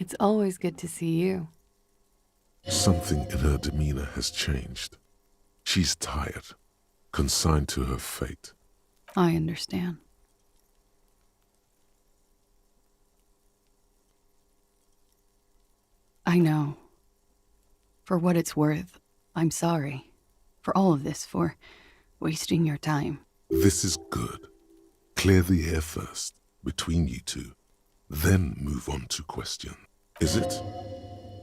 It's always good to see you. Something in her demeanor has changed. She's tired, consigned to her fate. I understand. I know. For what it's worth, I'm sorry. For all of this, for wasting your time. This is good. Clear the air first, between you two, then move on to question. Is it?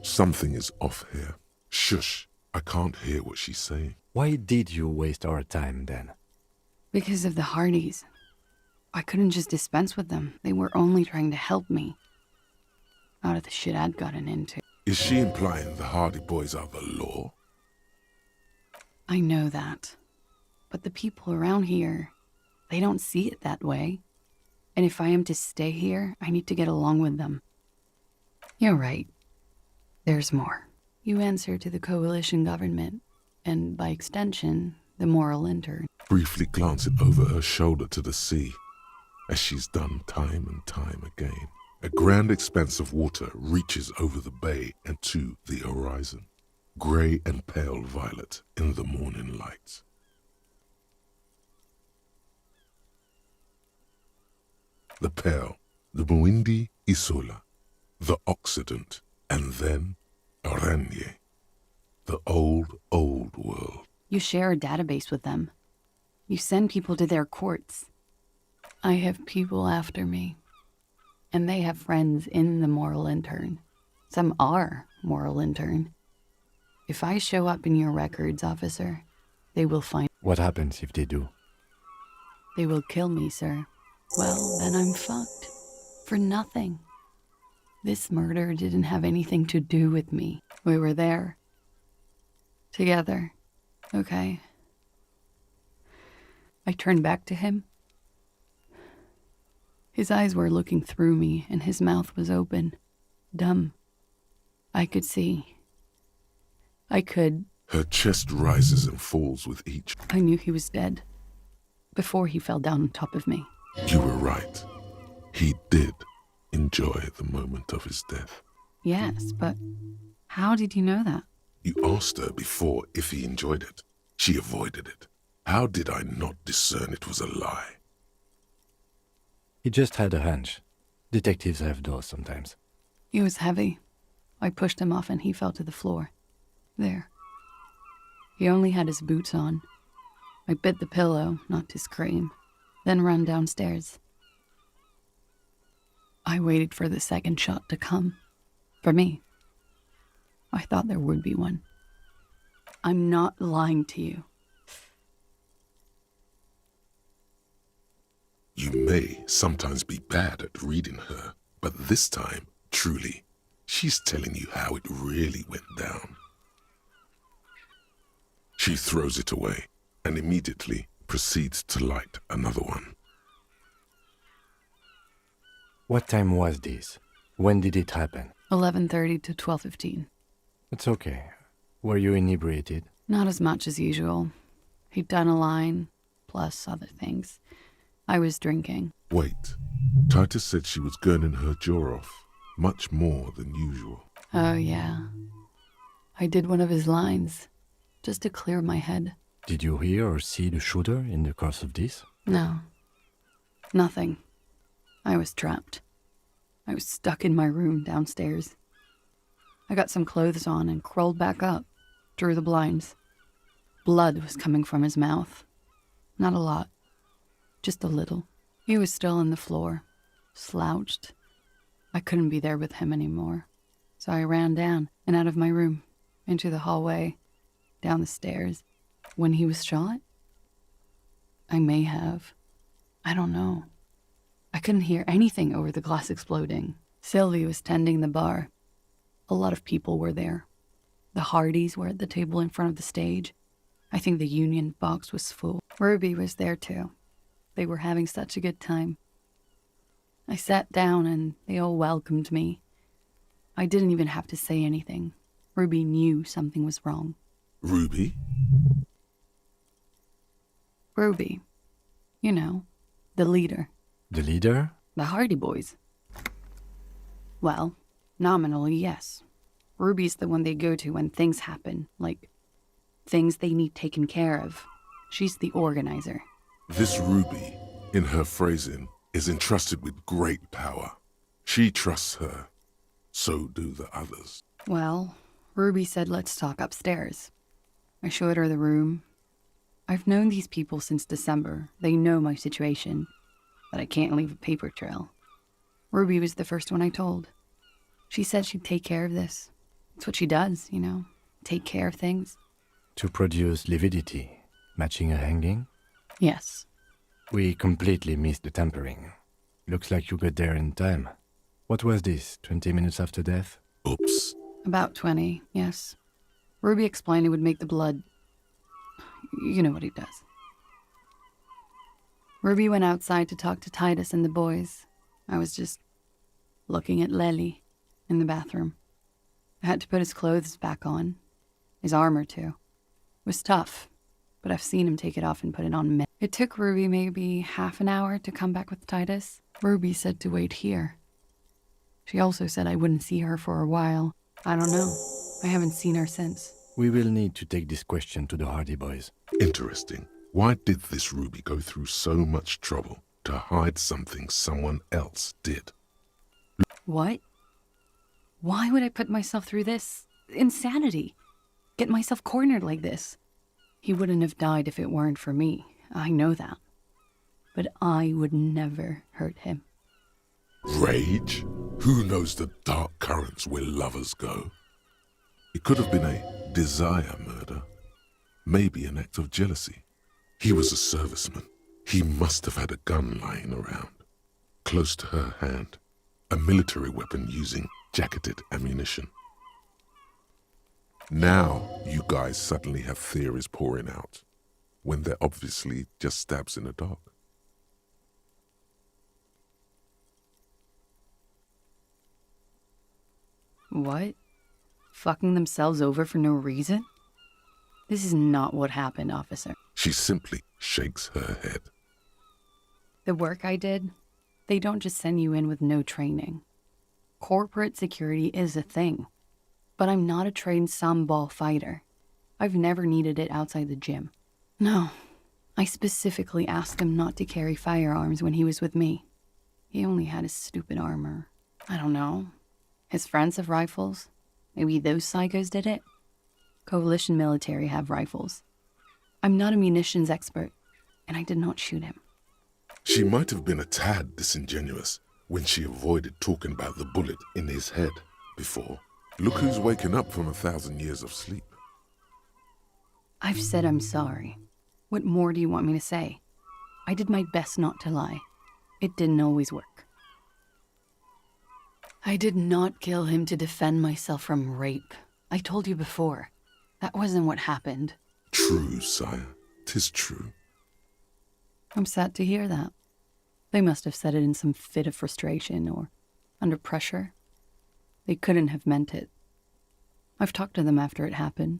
Something is off here. Shush, I can't hear what she's saying. Why did you waste our time then? Because of the Hardys. I couldn't just dispense with them. They were only trying to help me. Out of the shit I'd gotten into. Is she implying the Hardy Boys are the law? I know that. But the people around here, they don't see it that way. And if I am to stay here, I need to get along with them. You're right. There's more. You answer to the coalition government, and by extension, the moral intern. Briefly glancing over her shoulder to the sea, as she's done time and time again. A grand expanse of water reaches over the bay and to the horizon, grey and pale violet in the morning light. The pale, the Muindi Isola, the Occident, and then Aranye, the old world. You share a database with them. You send people to their courts. I have people after me. And they have friends in the moral intern. Some are moral intern. If I show up in your records, officer, they will find... What happens if they do? They will kill me, sir. Well, then I'm fucked. For nothing. This murder didn't have anything to do with me. We were there. Together. Okay. I turned back to him. His eyes were looking through me, and his mouth was open. Dumb. I could see. I could... Her chest rises and falls with each. I knew he was dead. Before he fell down on top of me. You were right. He did enjoy the moment of his death. Yes, but how did you know that? You asked her before if he enjoyed it. She avoided it. How did I not discern it was a lie? He just had a hunch. Detectives have those sometimes. He was heavy. I pushed him off and he fell to the floor. There. He only had his boots on. I bit the pillow, not to scream, then ran downstairs. I waited for the second shot to come. For me. I thought there would be one. I'm not lying to you. You may sometimes be bad at reading her, but this time, truly, she's telling you how it really went down. She throws it away and immediately proceeds to light another one. What time was this? When did it happen? 11:30 to 12:15. It's okay. Were you inebriated? Not as much as usual. He'd done a line, plus other things. I was drinking. Wait, Titus said she was gurning her jaw off, much more than usual. Oh, yeah. I did one of his lines, just to clear my head. Did you hear or see the shooter in the course of this? No. Nothing. I was trapped. I was stuck in my room downstairs. I got some clothes on and crawled back up, drew the blinds. Blood was coming from his mouth. Not a lot. Just a little. He was still on the floor, slouched. I couldn't be there with him anymore. So I ran down and out of my room, into the hallway, down the stairs. When he was shot? I may have. I don't know. I couldn't hear anything over the glass exploding. Sylvie was tending the bar. A lot of people were there. The Hardys were at the table in front of the stage. I think the Union box was full. Ruby was there too. They were having such a good time. I sat down and they all welcomed me. I didn't even have to say anything. Ruby knew something was wrong. Ruby? Ruby. You know, the leader. The leader? The Hardy Boys. Well, Nominally, yes. Ruby's the one they go to when things happen, like things they need taken care of. She's the organizer. This Ruby, in her phrasing, is entrusted with great power. She trusts her. So do the others. Well, Ruby said let's talk upstairs. I showed her the room. I've known these people since December. They know my situation, but I can't leave a paper trail. Ruby was the first one I told. She said she'd take care of this. It's what she does, you know, take care of things. To produce lividity, matching a hanging? Yes. We completely missed the tampering. Looks like you got there in time. What was this, 20 minutes after death? Oops. About 20, yes. Ruby explained it would make the blood... You know what he does. Ruby went outside to talk to Titus and the boys. I was just looking at Lely in the bathroom. I had to put his clothes back on. His armor, too. It was tough, but I've seen him take it off and put it on. It took Ruby maybe half an hour to come back with Titus. Ruby said to wait here. She also said I wouldn't see her for a while. I don't know. I haven't seen her since. We will need to take this question to the Hardy Boys. Interesting. Why did this Ruby go through so much trouble to hide something someone else did? What? Why would I put myself through this? Insanity. Get myself cornered like this. He wouldn't have died if it weren't for me. I know that. But I would never hurt him. Rage? Who knows the dark currents where lovers go? It could have been a desire murder. Maybe an act of jealousy. He was a serviceman. He must have had a gun lying around. Close to her hand. A military weapon using jacketed ammunition. Now you guys suddenly have theories pouring out, when they're obviously just stabs in the dark. What? Fucking themselves over for no reason? This is not what happened, officer. She simply shakes her head. The work I did, they don't just send you in with no training. Corporate security is a thing. But I'm not a trained sambal fighter. I've never needed it outside the gym. No, I specifically asked him not to carry firearms when he was with me. He only had his stupid armor. I don't know. His friends have rifles. Maybe those psychos did it. Coalition military have rifles. I'm not a munitions expert, and I did not shoot him. She might have been a tad disingenuous when she avoided talking about the bullet in his head before. Look who's waking up from 1,000 years of sleep. I've said I'm sorry. What more do you want me to say? I did my best not to lie. It didn't always work. I did not kill him to defend myself from rape. I told you before. That wasn't what happened. True, sire. 'Tis true. I'm sad to hear that. They must have said it in some fit of frustration or under pressure. They couldn't have meant it. I've talked to them after it happened.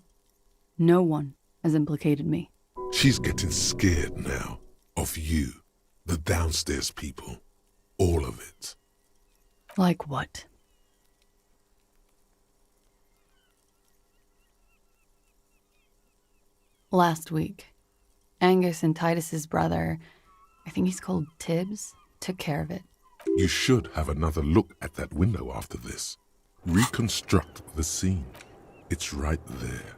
No one has implicated me. She's getting scared now. Of you. The downstairs people. All of it. Like what? Last week, Angus and Titus's brother, I think he's called Tibbs, took care of it. You should have another look at that window after this. Reconstruct the scene. It's right there.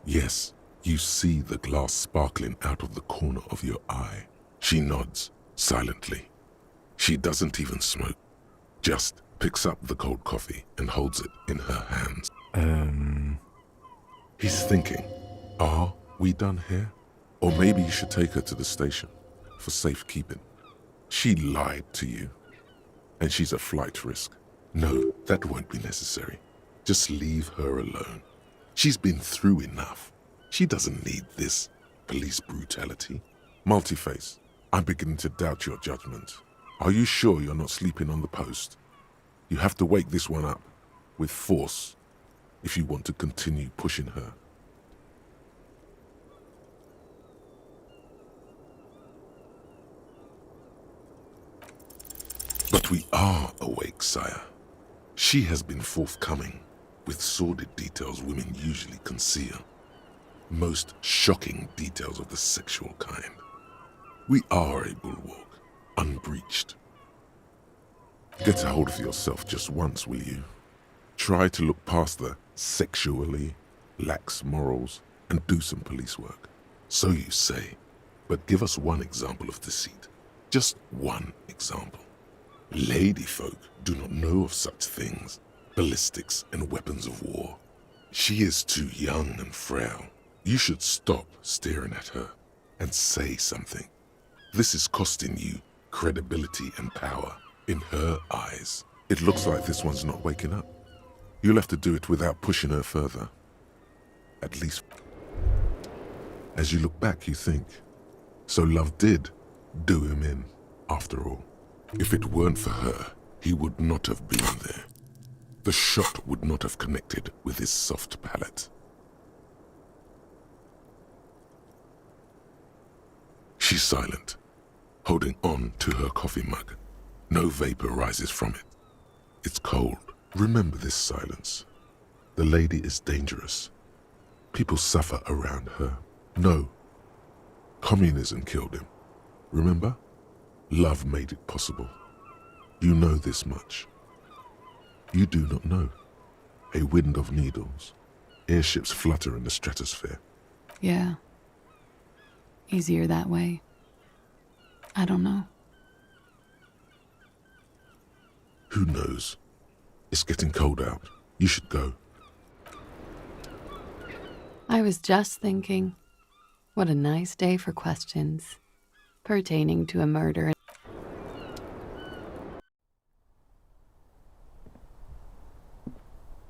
Yes, you see the glass sparkling out of the corner of your eye. She nods, silently. She doesn't even smoke. Just picks up the cold coffee and holds it in her hands. He's thinking, are we done here? Or maybe you should take her to the station for safekeeping. She lied to you, and she's a flight risk. No, that won't be necessary. Just leave her alone. She's been through enough. She doesn't need this police brutality. Multiface, I'm beginning to doubt your judgment. Are you sure you're not sleeping on the post? You have to wake this one up with force if you want to continue pushing her. But we are awake, sire. She has been forthcoming with sordid details women usually conceal. Most shocking details of the sexual kind. We are a bulwark, unbreached. Get a hold of yourself just once, will you? Try to look past the sexually lax morals and do some police work. So you say, but give us one example of deceit. Just one example. Lady folk do not know of such things, ballistics and weapons of war. She is too young and frail. You should stop staring at her and say something. This is costing you credibility and power in her eyes. It looks like this one's not waking up. You'll have to do it without pushing her further. At least. As you look back, you think, so love did do him in, after all. If it weren't for her, he would not have been there. The shot would not have connected with his soft palate. She's silent, holding on to her coffee mug. No vapor rises from it. It's cold. Remember this silence. The lady is dangerous. People suffer around her. No. Communism killed him. Remember? Love made it possible. You know this much. You do not know. A wind of needles. Airships flutter in the stratosphere. Yeah. Easier that way. I don't know. Who knows? It's getting cold out. You should go. I was just thinking, what a nice day for questions pertaining to a murder.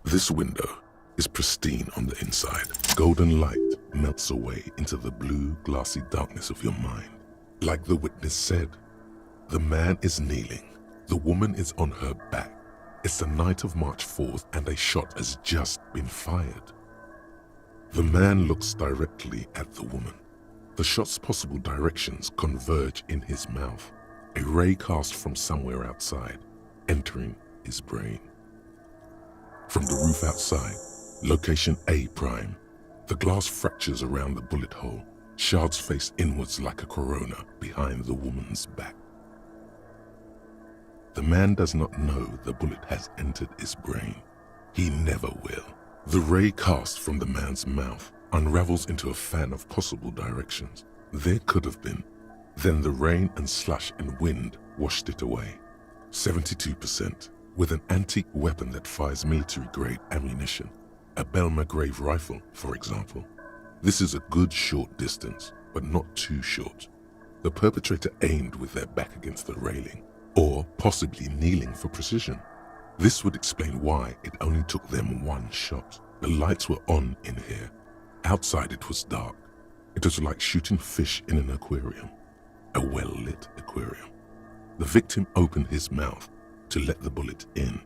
This window is pristine on the inside. Golden light melts away into the blue, glassy darkness of your mind. Like the witness said, the man is kneeling. The woman is on her back. It's the night of March 4th and a shot has just been fired. The man looks directly at the woman. The shot's possible directions converge in his mouth. A ray cast from somewhere outside, entering his brain. From the roof outside, location A prime. The glass fractures around the bullet hole. Shards face inwards like a corona behind the woman's back. The man does not know the bullet has entered his brain. He never will. The ray cast from the man's mouth unravels into a fan of possible directions. There could have been. Then the rain and slush and wind washed it away. 72%. With an antique weapon that fires military-grade ammunition. A Belma-grave rifle, for example. This is a good short distance, but not too short. The perpetrator aimed with their back against the railing, or possibly kneeling for precision. This would explain why it only took them one shot. The lights were on in here. Outside it was dark. It was like shooting fish in an aquarium. A well-lit aquarium. The victim opened his mouth to let the bullet in.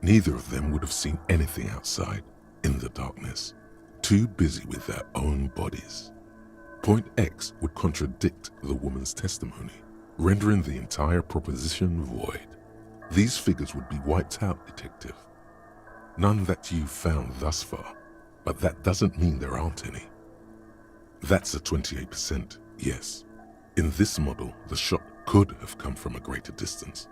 Neither of them would have seen anything outside, in the darkness. Too busy with their own bodies. Point X would contradict the woman's testimony, rendering the entire proposition void. These figures would be wiped out, detective. None that you've found thus far, but that doesn't mean there aren't any. That's a 28%, yes. In this model, the shot could have come from a greater distance.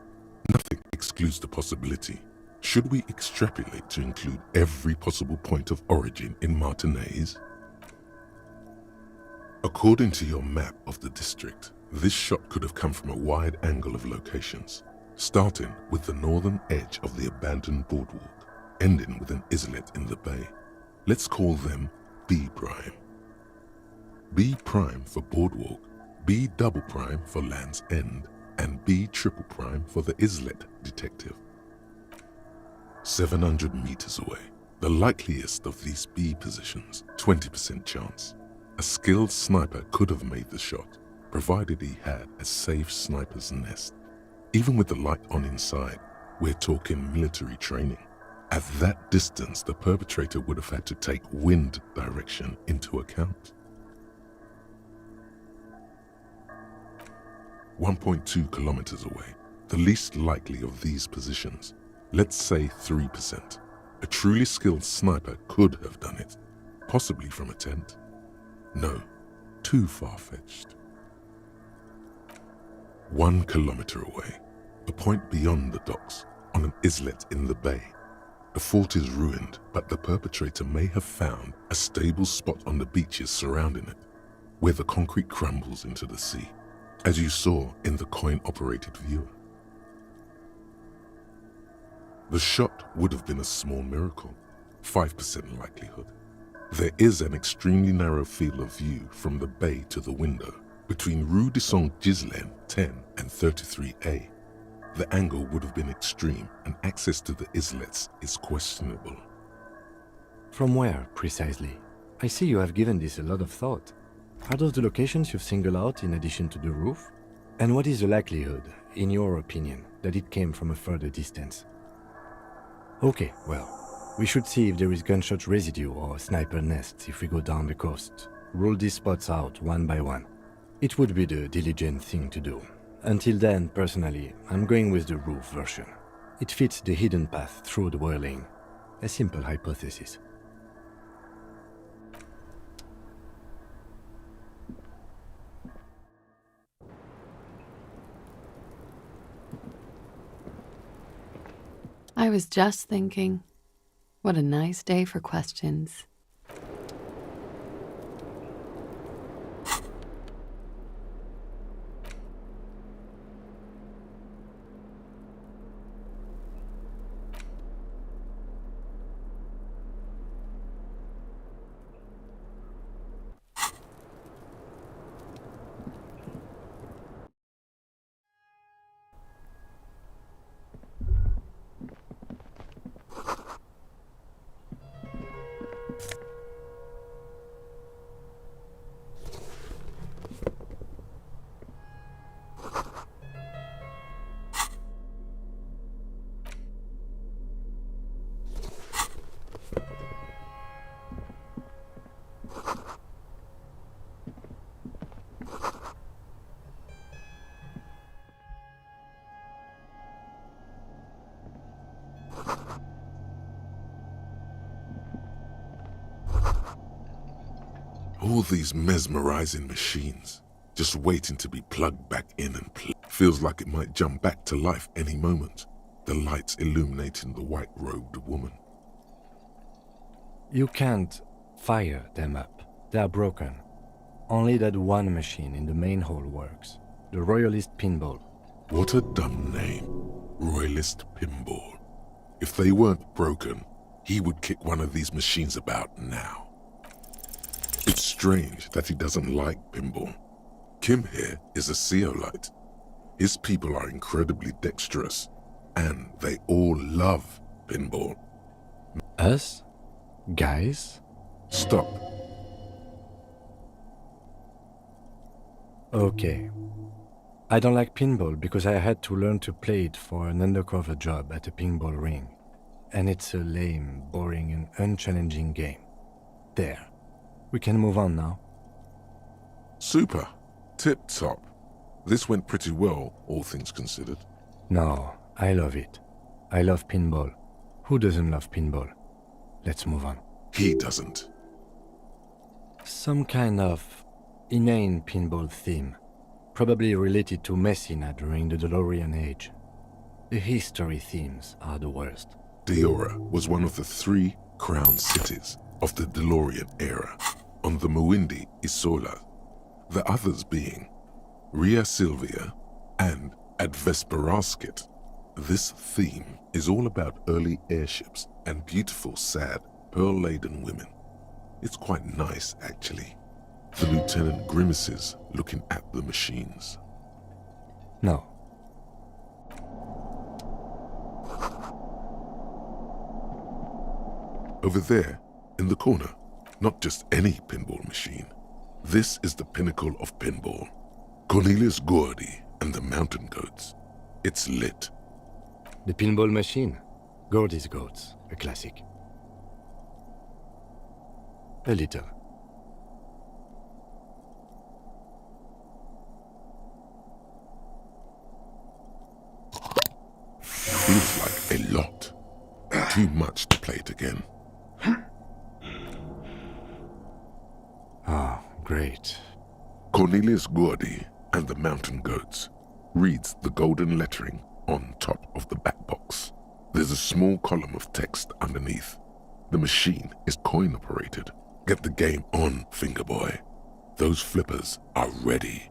Nothing excludes the possibility. Should we extrapolate to include every possible point of origin in Martinez? According to your map of the district, this shot could have come from a wide angle of locations, starting with the northern edge of the abandoned boardwalk, ending with an islet in the bay. Let's call them B prime. B prime for boardwalk, B double prime for Land's End, and B triple prime for the islet, detective. 700 meters away, the likeliest of these B positions, 20% chance. A skilled sniper could have made the shot, provided he had a safe sniper's nest. Even with the light on inside, we're talking military training. At that distance, the perpetrator would have had to take wind direction into account. 1.2 kilometers away, the least likely of these positions. Let's say 3%. A truly skilled sniper could have done it, possibly from a tent. No, too far-fetched. 1 kilometer away, a point beyond the docks, on an islet in the bay. The fort is ruined, but the perpetrator may have found a stable spot on the beaches surrounding it, where the concrete crumbles into the sea, as you saw in the coin-operated viewer. The shot would have been a small miracle, 5% likelihood. There is an extremely narrow field of view from the bay to the window, between Rue de Saint-Ghislain 10 and 33A. The angle would have been extreme, and access to the islets is questionable. From where, precisely? I see you have given this a lot of thought. Are those the locations you've singled out in addition to the roof? And what is the likelihood, in your opinion, that it came from a further distance? Okay, well, we should see if there is gunshot residue or sniper nests if we go down the coast. Rule these spots out one by one. It would be the diligent thing to do. Until then, personally, I'm going with the roof version. It fits the hidden path through the whirling. A simple hypothesis. I was just thinking, what a nice day for questions. All these mesmerizing machines, just waiting to be plugged back in and feels like it might jump back to life any moment, the lights illuminating the white-robed woman. You can't fire them up. They are broken. Only that one machine in the main hall works. The Royalist Pinball. What a dumb name. Royalist Pinball. If they weren't broken, he would kick one of these machines about now. It's strange that he doesn't like pinball. Kim here is a Zeolite. His people are incredibly dexterous, and they all love pinball. Us? Guys? Stop. Okay. I don't like pinball because I had to learn to play it for an undercover job at a pinball ring. And it's a lame, boring, and unchallenging game. There. We can move on now. Super. Tip-top. This went pretty well, all things considered. No, I love it. I love pinball. Who doesn't love pinball? Let's move on. He doesn't. Some kind of inane pinball theme. Probably related to Messina during the DeLorean age. The history themes are the worst. Diora was one of the 3 crown cities of the DeLorean era, on the Muindi Isola, the others being Ria Silvia and Advesperasket. This theme is all about early airships and beautiful, sad, pearl-laden women. It's quite nice, actually. The lieutenant grimaces looking at the machines. No. Over there, in the corner, not just any pinball machine. This is the pinnacle of pinball. Cornelius Gordy and the Mountain Goats. It's lit. The pinball machine. Gordy's Goats. A classic. A little. feels like a lot. Too much to play it again. Ah, great. Cornelius Gordy and the Mountain Goats reads the golden lettering on top of the back box. There's a small column of text underneath. The machine is coin operated. Get the game on, Fingerboy. Those flippers are ready.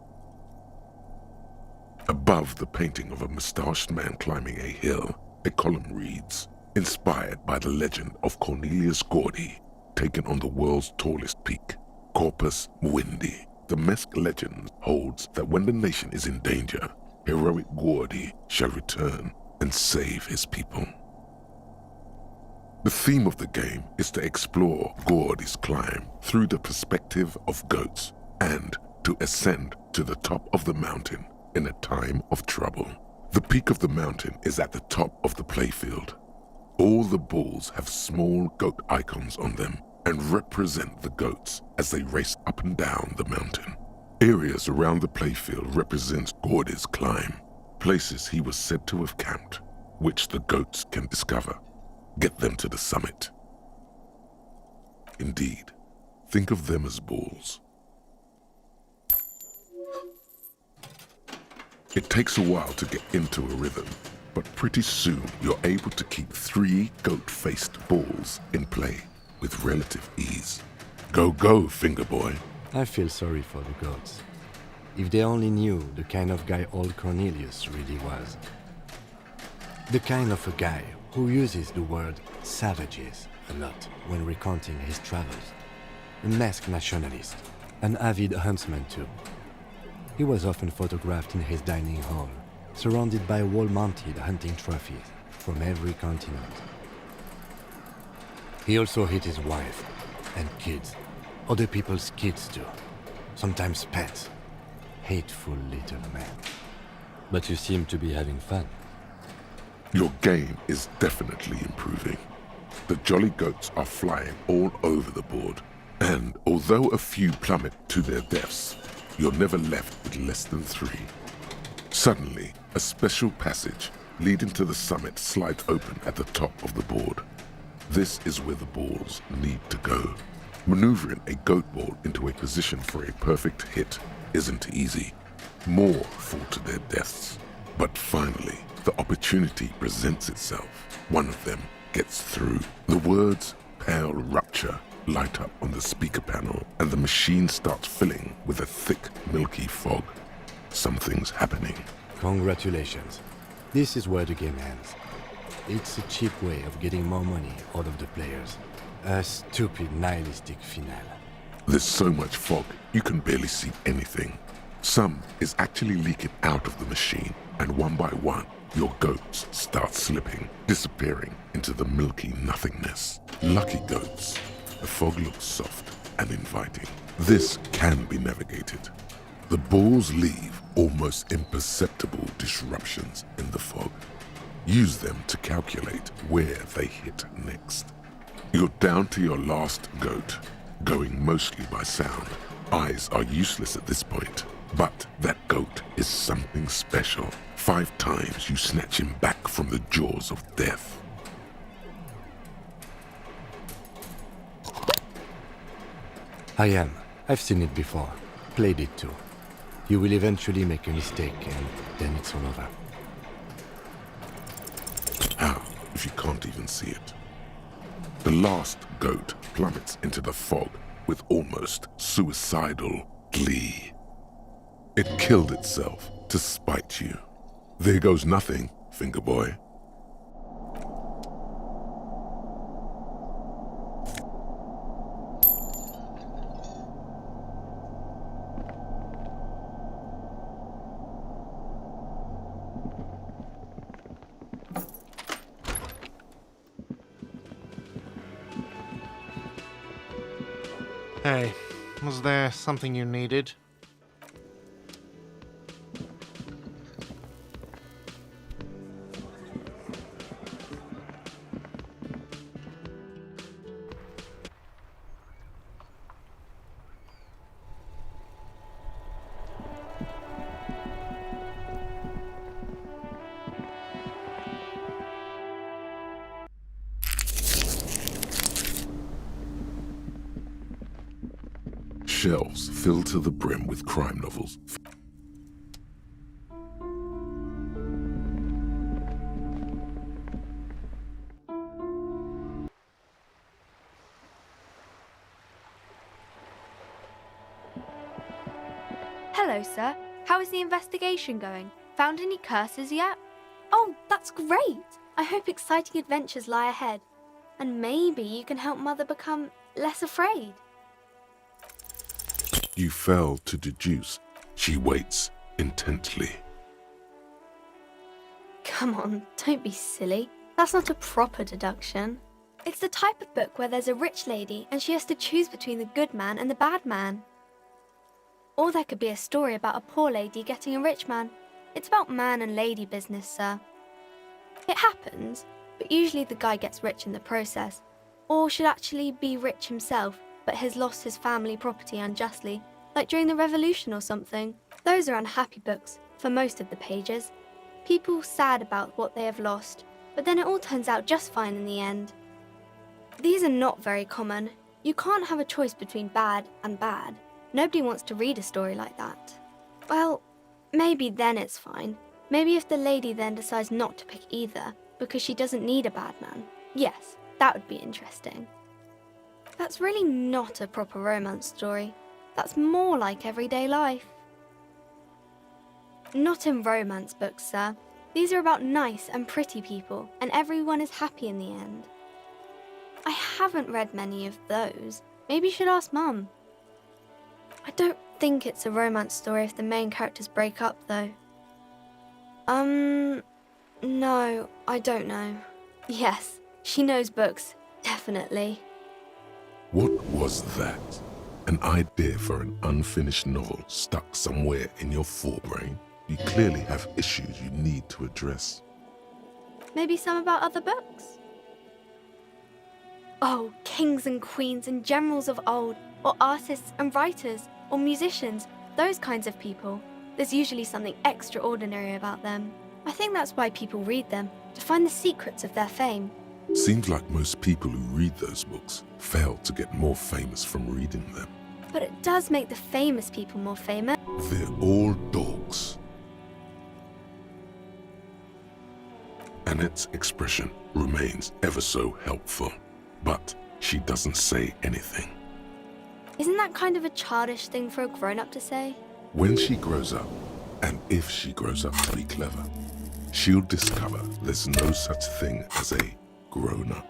Above the painting of a mustached man climbing a hill, a column reads, inspired by the legend of Cornelius Gordy, taken on the world's tallest peak, Corpus Muindi. The Mesk legend holds that when the nation is in danger, heroic Gordy shall return and save his people. The theme of the game is to explore Gordy's climb through the perspective of goats and to ascend to the top of the mountain in a time of trouble. The peak of the mountain is at the top of the playfield. All the balls have small goat icons on them and represent the goats as they race up and down the mountain. Areas around the playfield represent Gordy's climb, places he was said to have camped, which the goats can discover. Get them to the summit. Indeed, think of them as balls. It takes a while to get into a rhythm, but pretty soon you're able to keep 3 goat-faced balls in play with relative ease. Go, go, Fingerboy. I feel sorry for the gods. If they only knew the kind of guy old Cornelius really was. The kind of a guy who uses the word savages a lot when recounting his travels. A masked nationalist, an avid huntsman too. He was often photographed in his dining hall, surrounded by wall-mounted hunting trophies from every continent. He also hit his wife and kids, other people's kids too, sometimes pets. Hateful little man. But you seem to be having fun. Your game is definitely improving. The jolly goats are flying all over the board, and although a few plummet to their deaths, you're never left with less than 3. Suddenly, a special passage leading to the summit slides open at the top of the board. This is where the balls need to go. Maneuvering a goat ball into a position for a perfect hit isn't easy. More fall to their deaths. But finally, the opportunity presents itself. One of them gets through. The words "Pale Rupture" light up on the speaker panel, and the machine starts filling with a thick, milky fog. Something's happening. Congratulations. This is where the game ends. It's a cheap way of getting more money out of the players. A stupid, nihilistic finale. There's so much fog, you can barely see anything. Some is actually leaking out of the machine, and one by one, your goats start slipping, disappearing into the milky nothingness. Lucky goats. The fog looks soft and inviting. This can be navigated. The balls leave almost imperceptible disruptions in the fog. Use them to calculate where they hit next. You're down to your last goat, going mostly by sound. Eyes are useless at this point, but that goat is something special. 5 times you snatch him back from the jaws of death. I am. I've seen it before. Played it too. You will eventually make a mistake and then it's all over. How, if you can't even see it? The last goat plummets into the fog with almost suicidal glee. It killed itself to spite you. There goes nothing, Fingerboy. Hey, was there something you needed? Shelves filled to the brim with crime novels. Hello, sir. How is the investigation going? Found any curses yet? Oh, that's great! I hope exciting adventures lie ahead. And maybe you can help Mother become less afraid. You fail to deduce. She waits intently. Come on, don't be silly. That's not a proper deduction. It's the type of book where there's a rich lady and she has to choose between the good man and the bad man. Or there could be a story about a poor lady getting a rich man. It's about man and lady business, sir. It happens, but usually the guy gets rich in the process. Or should actually be rich himself, but has lost his family property unjustly, like during the revolution or something. Those are unhappy books, for most of the pages. People sad about what they have lost, but then it all turns out just fine in the end. These are not very common. You can't have a choice between bad and bad. Nobody wants to read a story like that. Well, maybe then it's fine. Maybe if the lady then decides not to pick either, because she doesn't need a bad man. Yes, that would be interesting. That's really not a proper romance story. That's more like everyday life. Not in romance books, sir. These are about nice and pretty people, and everyone is happy in the end. I haven't read many of those. Maybe you should ask Mum. I don't think it's a romance story if the main characters break up, though. No, I don't know. Yes, she knows books, definitely. What was that? An idea for an unfinished novel stuck somewhere in your forebrain? You clearly have issues you need to address. Maybe some about other books? Oh, kings and queens and generals of old, or artists and writers, or musicians, those kinds of people. There's usually something extraordinary about them. I think that's why people read them, to find the secrets of their fame. Seems like most people who read those books fail to get more famous from reading them. But it does make the famous people more famous. They're all dogs. Annette's expression remains ever so helpful, but she doesn't say anything. Isn't that kind of a childish thing for a grown-up to say? When she grows up, and if she grows up to be clever, she'll discover there's no such thing as a grown-up.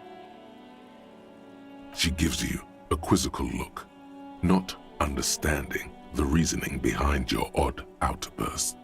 She gives you a quizzical look, not understanding the reasoning behind your odd outburst.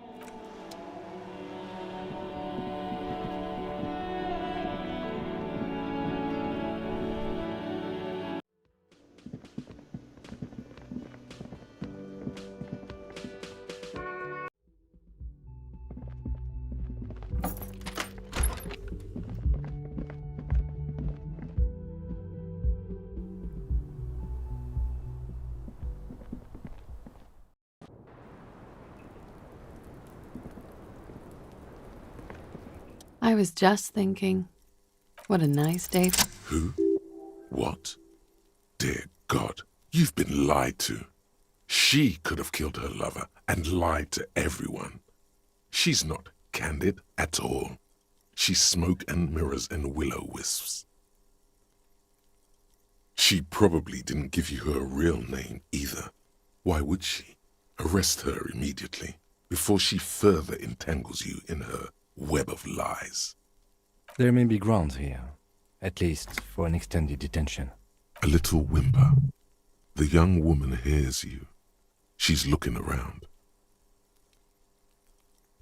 I was just thinking, what a nice day. Who? What? Dear God, you've been lied to. She could have killed her lover and lied to everyone. She's not candid at all. She's smoke and mirrors and will-o-wisps. She probably didn't give you her real name either. Why would she? Arrest her immediately before she further entangles you in her web of lies. There may be grounds here, at least for an extended detention. A little whimper. The young woman hears you. She's looking around.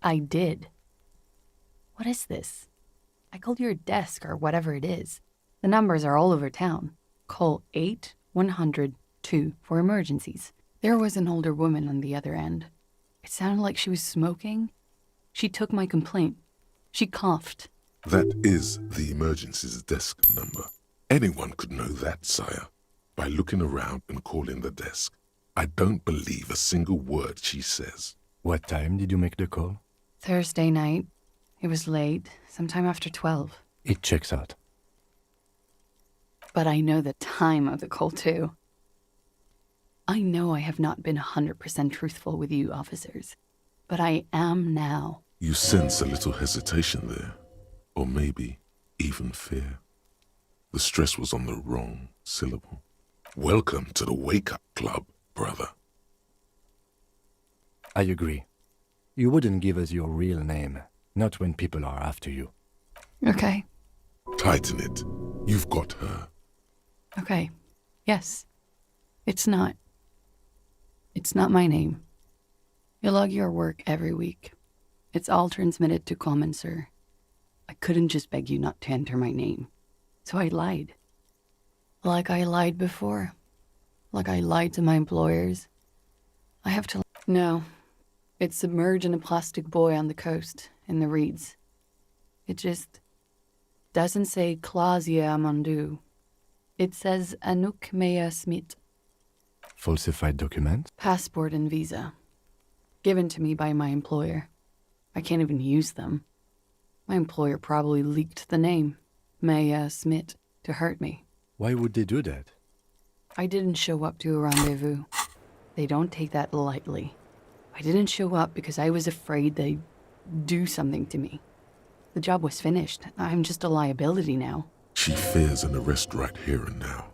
I did. What is this? I called your desk or whatever it is. The numbers are all over town. Call 8-100-2 for emergencies. There was an older woman on the other end. It sounded like she was smoking. She took my complaint. She coughed. That is the emergencies desk number. Anyone could know that, sire, by looking around and calling the desk. I don't believe a single word she says. What time did you make the call? Thursday night. It was late, sometime after 12. It checks out. But I know the time of the call, too. I know I have not been 100% truthful with you officers, but I am now. You sense a little hesitation there, or maybe even fear. The stress was on the wrong syllable. Welcome to the wake-up club, brother. I agree. You wouldn't give us your real name, not when people are after you. Okay. Tighten it. You've got her. Okay. Yes. It's not my name. You log your work every week. It's all transmitted to Common, sir. I couldn't just beg you not to enter my name. So I lied. Like I lied before. Like I lied to my employers. I have to... No. It's submerged in a plastic buoy on the coast, in the reeds. It just doesn't say Clausia Amandu. It says Anouk Mea Smith. Falsified documents? Passport and visa. Given to me by my employer. I can't even use them. My employer probably leaked the name, Mea Smith, to hurt me. Why would they do that? I didn't show up to a rendezvous. They don't take that lightly. I didn't show up because I was afraid they'd do something to me. The job was finished. I'm just a liability now. She fears an arrest right here and now.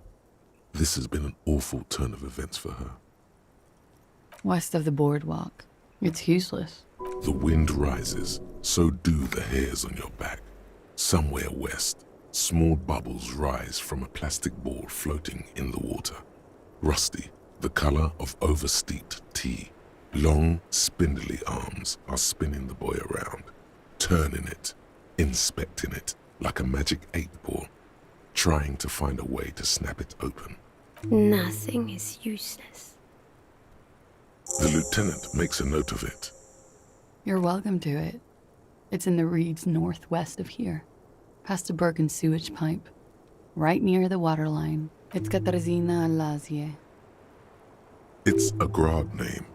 This has been an awful turn of events for her. West of the boardwalk. It's useless. The wind rises, so do the hairs on your back. Somewhere west, small bubbles rise from a plastic ball floating in the water. Rusty, the color of oversteeped tea. Long, spindly arms are spinning the buoy around, turning it, inspecting it like a magic 8-ball, trying to find a way to snap it open. Nothing is useless. The lieutenant makes a note of it. You're welcome to it. It's in the reeds northwest of here, past a broken sewage pipe, right near the waterline. It's Katarzyna Lazie. It's a Grad name,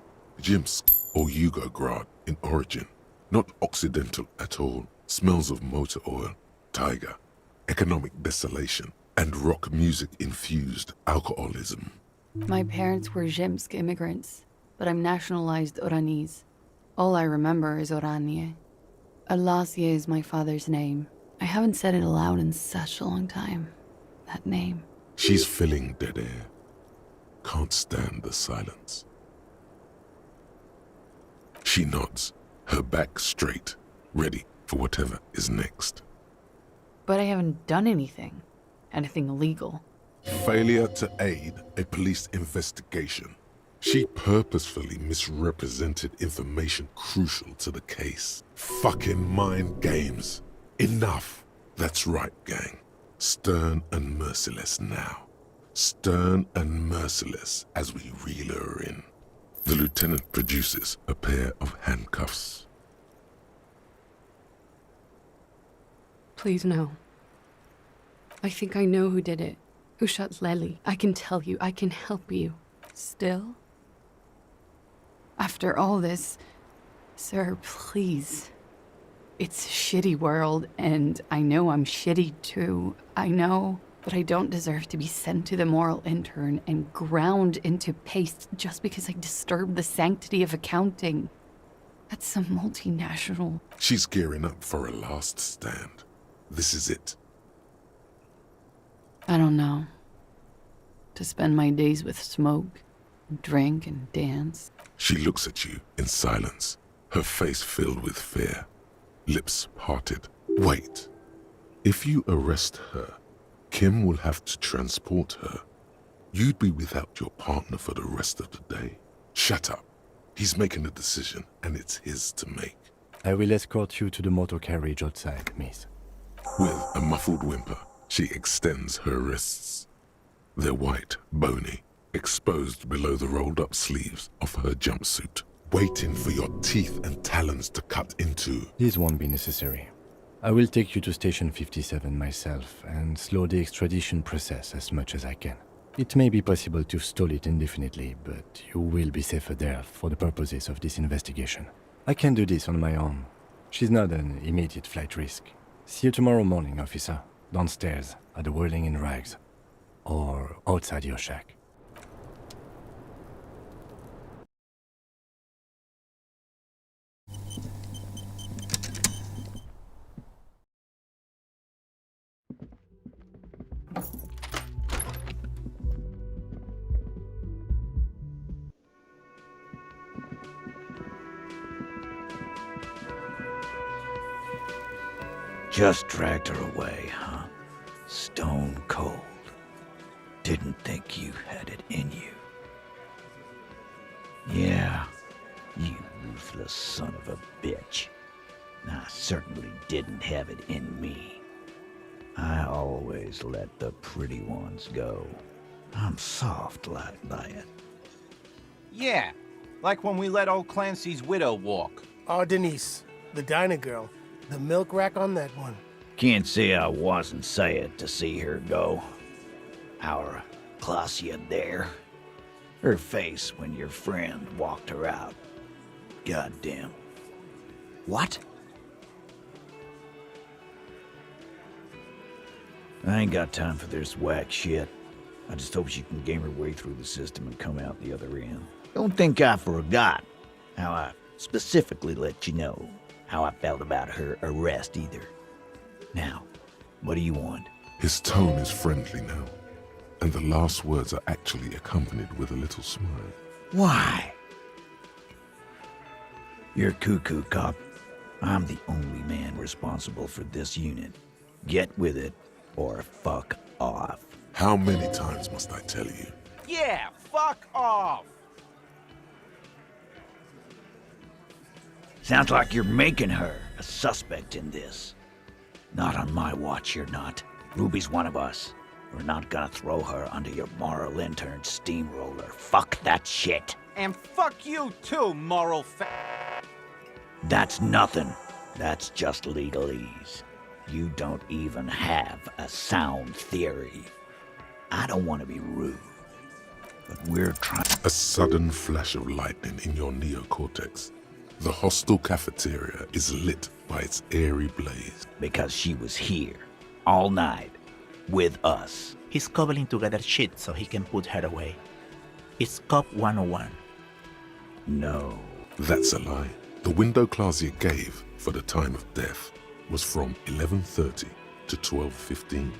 Jimsk or Yugo-Grad in origin, not Occidental at all. Smells of motor oil, tiger, economic desolation, and rock music-infused alcoholism. My parents were Zhimsk immigrants, but I'm nationalized Oranese. All I remember is Oranie. Alasie is my father's name. I haven't said it aloud in such a long time. That name. She's filling dead air. Can't stand the silence. She nods, her back straight, ready for whatever is next. But I haven't done anything. Anything illegal. Failure to aid a police investigation. She purposefully misrepresented information crucial to the case. Fucking mind games. Enough. That's right, gang. Stern and merciless now. Stern and merciless as we reel her in. The lieutenant produces a pair of handcuffs. Please no. I think I know who did it. Who shot Lely. I can tell you. I can help you. Still? After all this, sir, please. It's a shitty world, and I know I'm shitty too. I know, but I don't deserve to be sent to the moral intern and ground into paste just because I disturbed the sanctity of accounting. That's some multinational... She's gearing up for a last stand. This is it. I don't know. To spend my days with smoke, drink, and dance. She looks at you in silence, her face filled with fear, lips parted. Wait. If you arrest her, Kim will have to transport her. You'd be without your partner for the rest of the day. Shut up. He's making a decision, and it's his to make. I will escort you to the motor carriage outside, miss. With a muffled whimper, she extends her wrists. They're white, bony, exposed below the rolled-up sleeves of her jumpsuit, waiting for your teeth and talons to cut into. This won't be necessary. I will take you to Station 57 myself and slow the extradition process as much as I can. It may be possible to stall it indefinitely, but you will be safer there for the purposes of this investigation. I can do this on my own. She's not an immediate flight risk. See you tomorrow morning, officer. Downstairs, at the Whirling in Rags. Or outside your shack. Just dragged her away, huh? Stone cold. Didn't think you had it in you. Yeah, you ruthless son of a bitch. I certainly didn't have it in me. I always let the pretty ones go. I'm soft-like by it. Yeah, like when we let old Clancy's widow walk. Oh, Denise, the diner girl. The milk rack on that one. Can't say I wasn't sad to see her go. Our Clausia there. Her face when your friend walked her out. Goddamn. What? I ain't got time for this whack shit. I just hope she can game her way through the system and come out the other end. Don't think I forgot how I specifically let you know how I felt about her arrest either. Now, what do you want? His tone is friendly now, and the last words are actually accompanied with a little smile. Why? You're cuckoo, cop. I'm the only man responsible for this unit. Get with it, or fuck off. How many times must I tell you? Yeah, fuck off! Sounds like you're making her a suspect in this. Not on my watch, you're not. Ruby's one of us. We're not gonna throw her under your moral intern steamroller. Fuck that shit. And fuck you too, moral That's nothing. That's just legalese. You don't even have a sound theory. I don't want to be rude, but we're trying. A sudden flash of lightning in your neocortex. The hostel cafeteria is lit by its airy blaze. Because she was here, all night, with us. He's cobbling together shit so he can put her away. It's Cop 101. No. That's a lie. The window Clausia gave for the time of death was from 11:30 to 12:15.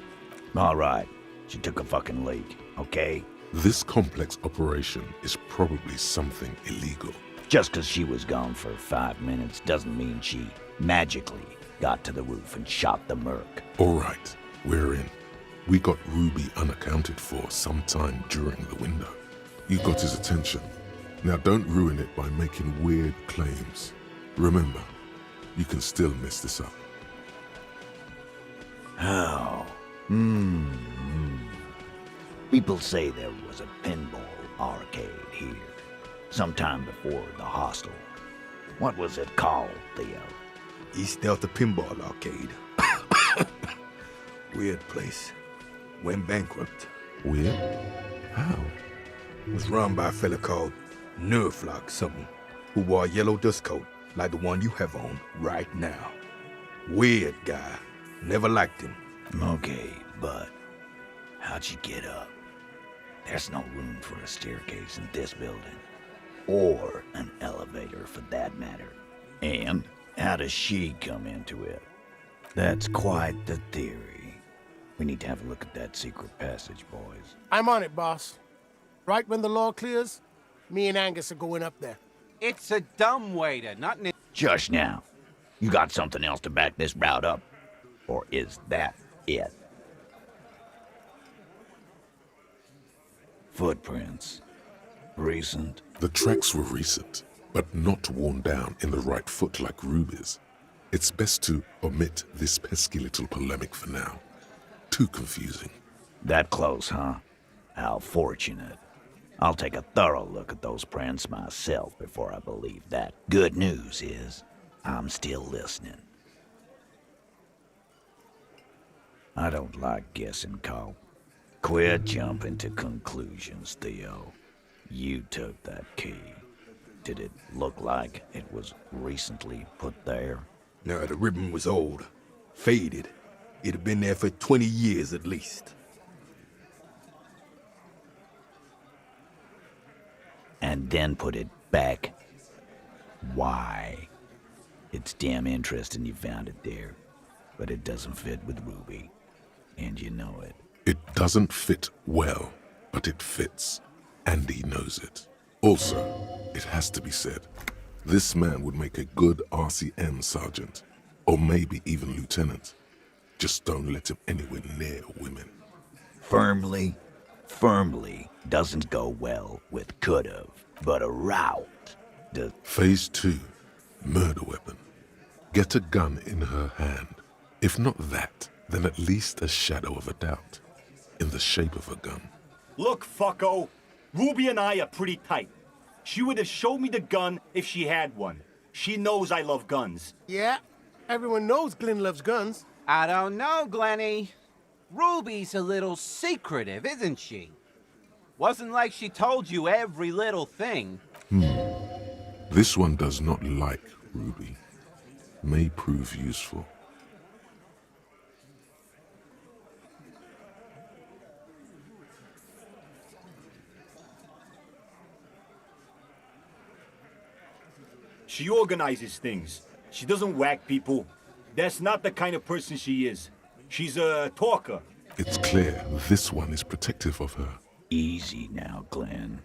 All right, she took a fucking leak, okay? This complex operation is probably something illegal. Just because she was gone for 5 minutes doesn't mean she magically got to the roof and shot the merc. All right, we're in. We got Ruby unaccounted for sometime during the window. You got his attention. Now don't ruin it by making weird claims. Remember, you can still mess this up. Oh. People say there was a pinball arcade here, sometime before the hostel. What was it called, Theo? East Delta Pinball Arcade. Weird place. Went bankrupt. Weird? How? Was run by a fella called Nerflock something, who wore a yellow dust coat like the one you have on right now. Weird guy. Never liked him. Okay, but how'd you get up? There's no room for a staircase in this building. Or an elevator, for that matter. And how does she come into it? That's quite the theory. We need to have a look at that secret passage, boys. I'm on it, boss. Right when the law clears, me and Angus are going up there. It's a dumb waiter, not an... Just now. You got something else to back this route up? Or is that it? Footprints. Recent. The tracks were recent, but not worn down in the right foot like Ruby's. It's best to omit this pesky little polemic for now. Too confusing. That close, huh? How fortunate. I'll take a thorough look at those prints myself before I believe that. Good news is, I'm still listening. I don't like guessing, Cole. Quit jumping to conclusions, Theo. You took that key. Did it look like it was recently put there? No, the ribbon was old. Faded. It'd have been there for 20 years at least. And then put it back. Why? It's damn interesting you found it there, but it doesn't fit with Ruby, and you know it. It doesn't fit well, but it fits. And he knows it. Also, it has to be said, this man would make a good RCM sergeant, or maybe even lieutenant. Just don't let him anywhere near women. Firmly doesn't go well with could've, but a route does. Phase 2, murder weapon. Get a gun in her hand. If not that, then at least a shadow of a doubt. In the shape of a gun. Look, fucko. Ruby and I are pretty tight. She would have showed me the gun if she had one. She knows I love guns. Yeah, everyone knows Glenn loves guns. I don't know, Glenny. Ruby's a little secretive, isn't she? Wasn't like she told you every little thing. This one does not like Ruby. May prove useful. She organizes things. She doesn't whack people. That's not the kind of person she is. She's a talker. It's clear this one is protective of her. Easy now, Glenn.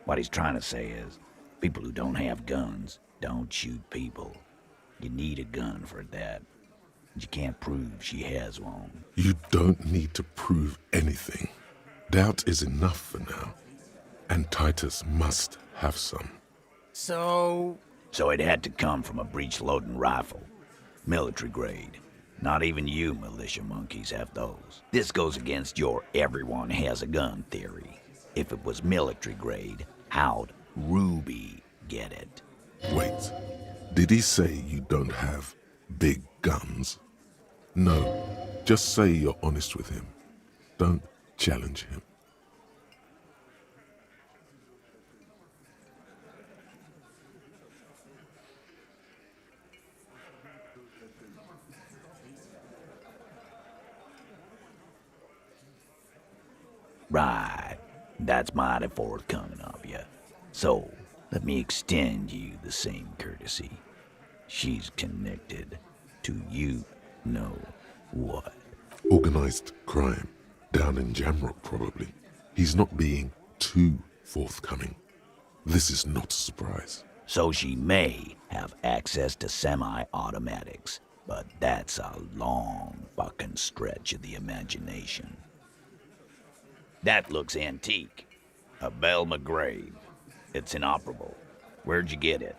What he's trying to say is, people who don't have guns don't shoot people. You need a gun for that. You can't prove she has one. You don't need to prove anything. Doubt is enough for now. And Titus must have some. So it had to come from a breech-loading rifle. Military grade. Not even you militia monkeys have those. This goes against your everyone has a gun theory. If it was military grade, how'd Ruby get it? Wait, did he say you don't have big guns? No, just say you're honest with him. Don't challenge him. Right. That's mighty forthcoming of you. So, let me extend you the same courtesy. She's connected to you know what. Organized crime. Down in Jamrock, probably. He's not being too forthcoming. This is not a surprise. So she may have access to semi-automatics, but that's a long fucking stretch of the imagination. That looks antique. A Belle McGrave. It's inoperable. Where'd you get it?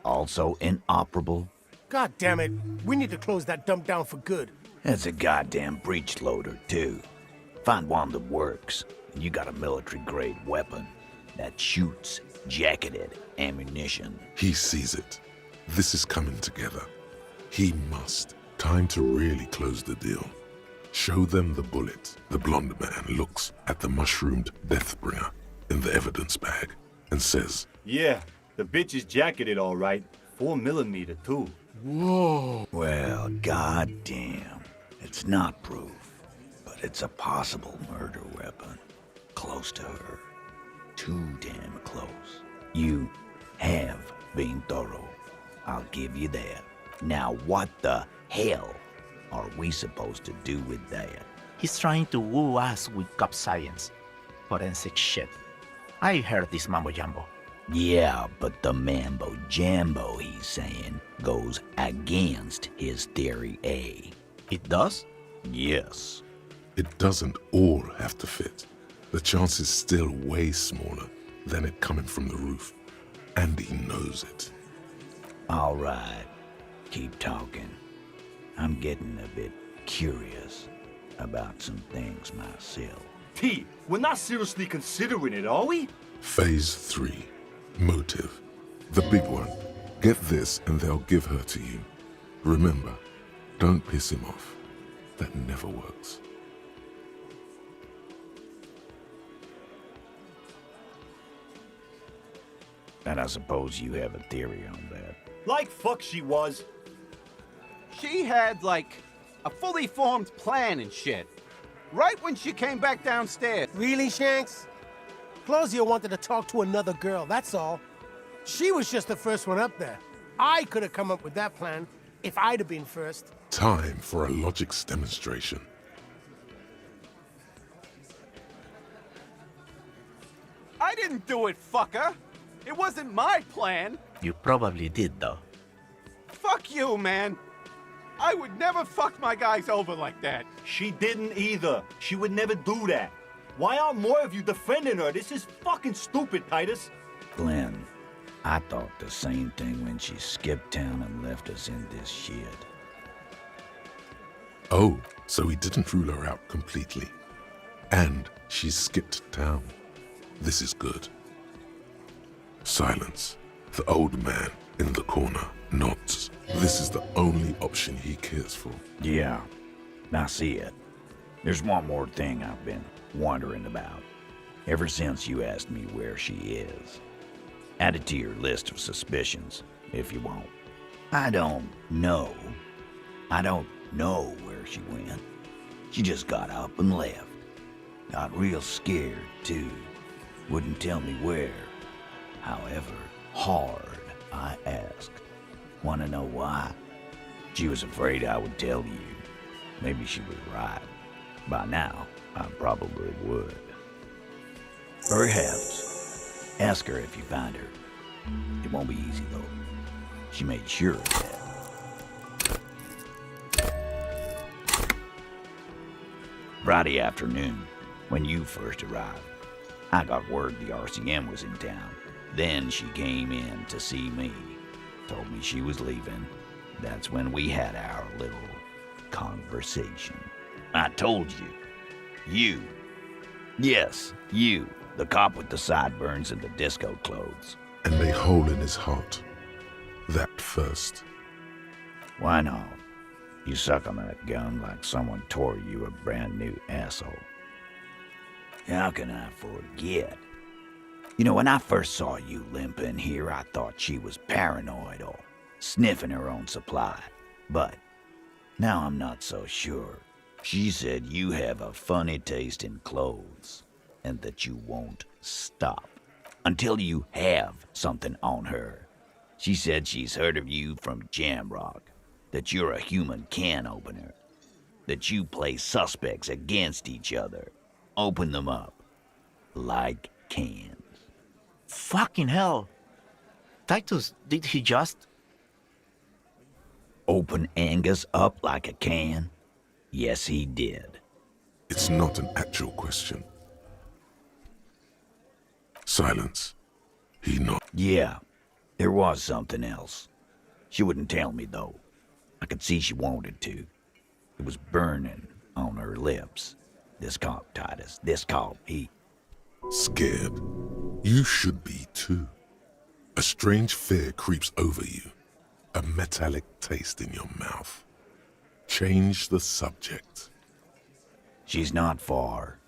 Also inoperable? God damn it, we need to close that dump down for good. That's a goddamn breech loader, too. Find one that works, and you got a military-grade weapon that shoots jacketed ammunition. He sees it. This is coming together. He must. Time to really close the deal. Show them the bullet. The blonde man looks at the mushroomed Deathbringer in the evidence bag and says, Yeah, the bitch is jacketed all right. 4mm, too. Whoa. Well, goddamn. It's not proof, but it's a possible murder weapon. Close to her. Too damn close. You have been thorough. I'll give you that. Now what the hell are we supposed to do with that? He's trying to woo us with cop science. Forensic shit. I heard this mambo jumbo. Yeah, but the mambo jambo he's saying goes against his theory A. It does? Yes. it doesn't all have to fit. The chance is still way smaller than it coming from the roof. And he knows it. All right. Keep talking. I'm getting a bit curious about some things myself. T, we're not seriously considering it, are we? Phase 3. Motive. The big one. Get this and they'll give her to you. Remember, don't piss him off. That never works. And I suppose you have a theory on that. Like fuck she was. She had, like, a fully formed plan and shit. Right when she came back downstairs. Really, Shanks? Claudia wanted to talk to another girl, that's all. She was just the first one up there. I could have come up with that plan if I'd have been first. Time for a logics demonstration. I didn't do it, fucker. It wasn't my plan. You probably did, though. Fuck you, man. I would never fuck my guys over like that. She didn't either. She would never do that. Why aren't more of you defending her? This is fucking stupid, Titus. Glenn, I thought the same thing when she skipped town and left us in this shit. Oh, so he didn't rule her out completely. And she skipped town. This is good. Silence. The old man in the corner nods. This is the only option he cares for. Yeah, I see it. There's one more thing I've been wondering about. Ever since you asked me where she is. Add it to your list of suspicions, if you want. I don't know where she went. She just got up and left. Got real scared, too. Wouldn't tell me where. However hard I asked. Want to know why? She was afraid I would tell you. Maybe she was right. By now, I probably would. Perhaps. Ask her if you find her. It won't be easy, though. She made sure of that. Friday afternoon, when you first arrived, I got word the RCM was in town. Then she came in to see me. Told me she was leaving. That's when we had our little conversation. I told you. You. Yes, you. The cop with the sideburns and the disco clothes. And a hole in his heart. That first. Why not? You suck on that gun like someone tore you a brand new asshole. How can I forget? You know, when I first saw you limping here, I thought she was paranoid or sniffing her own supply. But now I'm not so sure. She said you have a funny taste in clothes and that you won't stop until you have something on her. She said she's heard of you from Jamrock, that you're a human can opener, that you play suspects against each other, open them up like cans. Fucking hell. Titus, did he just... Open Angus up like a can? Yes, he did. It's not an actual question. Silence. He nodded. Yeah, there was something else. She wouldn't tell me, though. I could see she wanted to. It was burning on her lips. This cop, Titus, this cop, he... Scared. You should be too. A strange fear creeps over you. A metallic taste in your mouth. Change the subject. She's not far.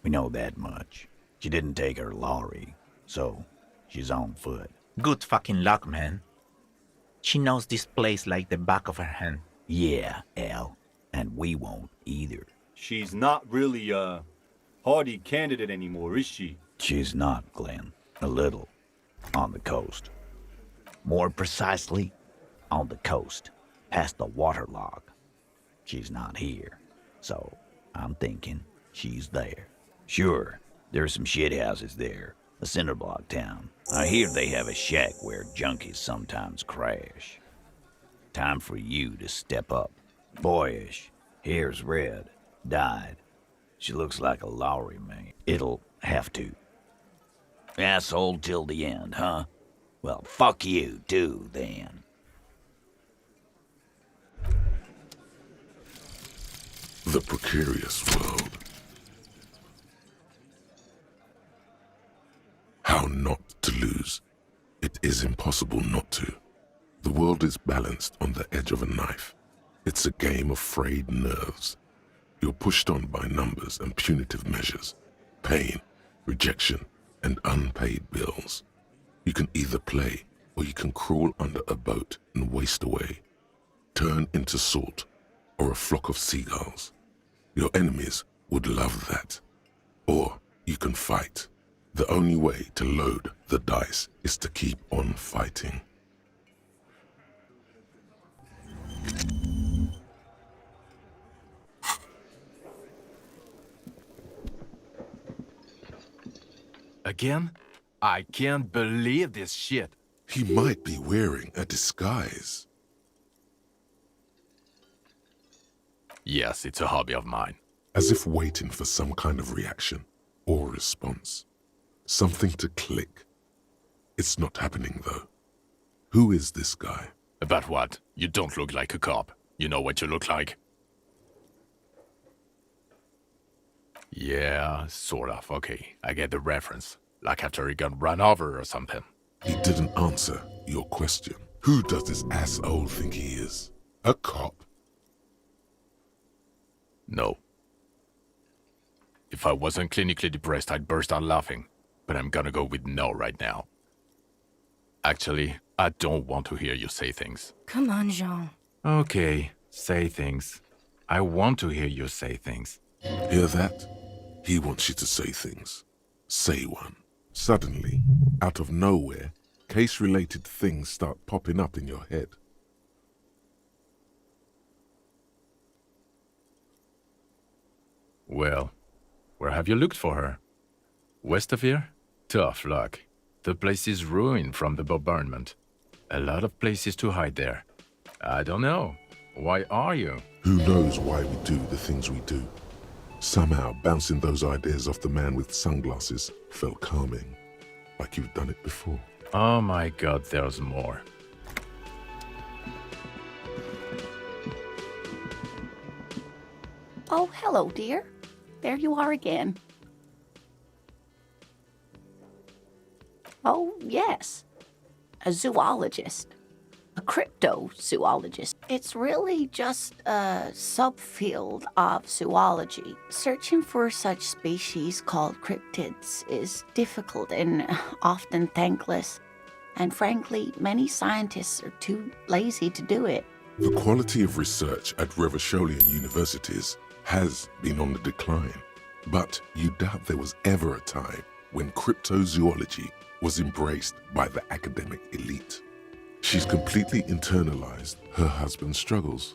We know that much. She didn't take her lorry, so she's on foot. Good fucking luck, man. She knows this place like the back of her hand. Yeah, Al, and we won't either. She's not really a hardy candidate anymore, is she? She's not, Glenn. A little. On the coast. More precisely, on the coast, past the waterlock. She's not here, so I'm thinking she's there. Sure, there's some shithouses there, a cinderblock town. I hear they have a shack where junkies sometimes crash. Time for you to step up. Boyish, hair's red, dyed. She looks like a Lowry man. It'll have to. Asshole till the end, huh? Well, fuck you, too, then. The precarious world. How not to lose. It is impossible not to. The world is balanced on the edge of a knife. It's a game of frayed nerves. You're pushed on by numbers and punitive measures, pain, rejection, and unpaid bills. You can either play, or you can crawl under a boat and waste away, turn into salt, or a flock of seagulls. Your enemies would love that. Or you can fight. The only way to load the dice is to keep on fighting. Again? I can't believe this shit. He might be wearing a disguise. Yes, it's a hobby of mine. As if waiting for some kind of reaction or response. Something to click. It's not happening, though. Who is this guy? About what? You don't look like a cop. You know what you look like? Yeah, sort of. Okay, I get the reference. Like after he got run over or something. He didn't answer your question. Who does this asshole think he is? A cop? No. If I wasn't clinically depressed, I'd burst out laughing. But I'm gonna go with no right now. Actually, I don't want to hear you say things. Come on, Jean. Okay, say things. I want to hear you say things. Hear that? He wants you to say things. Say one. Suddenly, out of nowhere, case-related things start popping up in your head. Well, where have you looked for her? West of here? Tough luck. The place is ruined from the bombardment. A lot of places to hide there. I don't know. Why are you? Who knows why we do the things we do? Somehow, bouncing those ideas off the man with sunglasses felt calming. Like you've done it before. Oh my god, there's more. Oh, hello, dear. There you are again. Oh, yes. A zoologist. A cryptozoologist. It's really just a subfield of zoology. Searching for such species called cryptids is difficult and often thankless. And frankly, many scientists are too lazy to do it. The quality of research at Revacholian universities has been on the decline. But you doubt there was ever a time when cryptozoology was embraced by the academic elite. She's completely internalized her husband's struggles.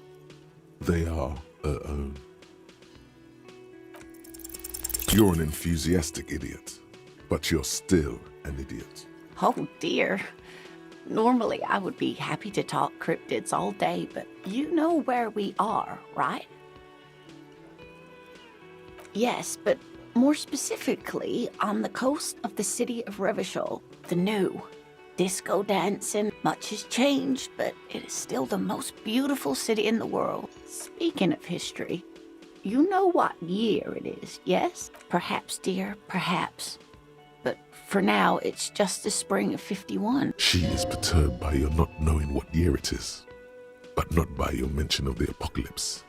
They are her own. You're an enthusiastic idiot, but you're still an idiot. Oh dear. Normally I would be happy to talk cryptids all day, but you know where we are, right? Yes, but more specifically on the coast of the city of Revachol, the new. Disco dancing, much has changed, but it is still the most beautiful city in the world. Speaking of history, you know what year it is, yes? Perhaps, dear, perhaps. But for now, it's just the spring of 51. She is perturbed by your not knowing what year it is, but not by your mention of the apocalypse.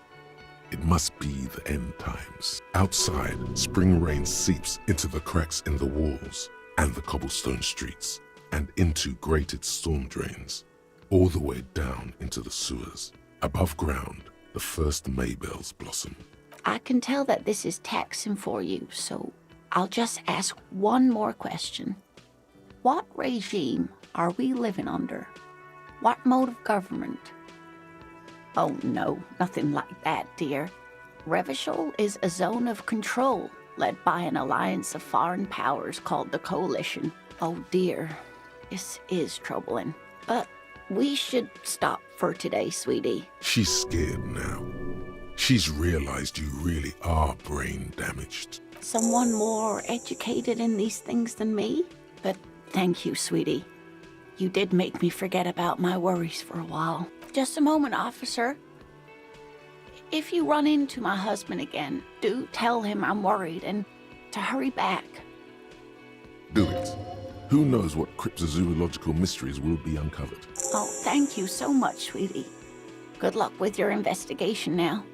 It must be the end times. Outside, spring rain seeps into the cracks in the walls and the cobblestone streets, and into grated storm drains, all the way down into the sewers. Above ground, the first Maybells blossom. I can tell that this is taxing for you, so I'll just ask one more question. What regime are we living under? What mode of government? Oh no, nothing like that, dear. Revachol is a zone of control led by an alliance of foreign powers called the Coalition. Oh dear, this is troubling. But we should stop for today, sweetie. She's scared now. She's realized you really are brain damaged. Someone more educated in these things than me? But thank you, sweetie. You did make me forget about my worries for a while. Just a moment, officer. If you run into my husband again, do tell him I'm worried and to hurry back. Do it. Who knows what cryptozoological mysteries will be uncovered? Oh, thank you so much, sweetie. Good luck with your investigation now.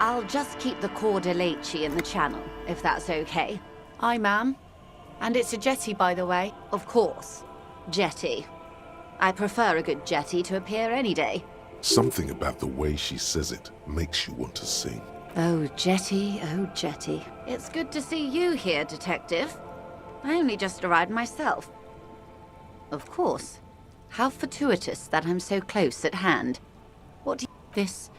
I'll just keep the Cor de Leche in the channel, if that's okay. Aye, ma'am. And it's a jetty, by the way. Of course. Jetty. I prefer a good jetty to appear any day. Something about the way she says it makes you want to sing. Oh, Jetty, oh, Jetty. It's good to see you here, Detective. I only just arrived myself. Of course. How fortuitous that I'm so close at hand. What do you... This...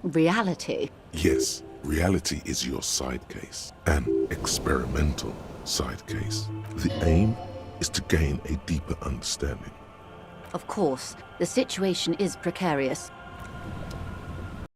reality? Yes, reality is your side case. An experimental side case. The aim is to gain a deeper understanding. Of course, the situation is precarious.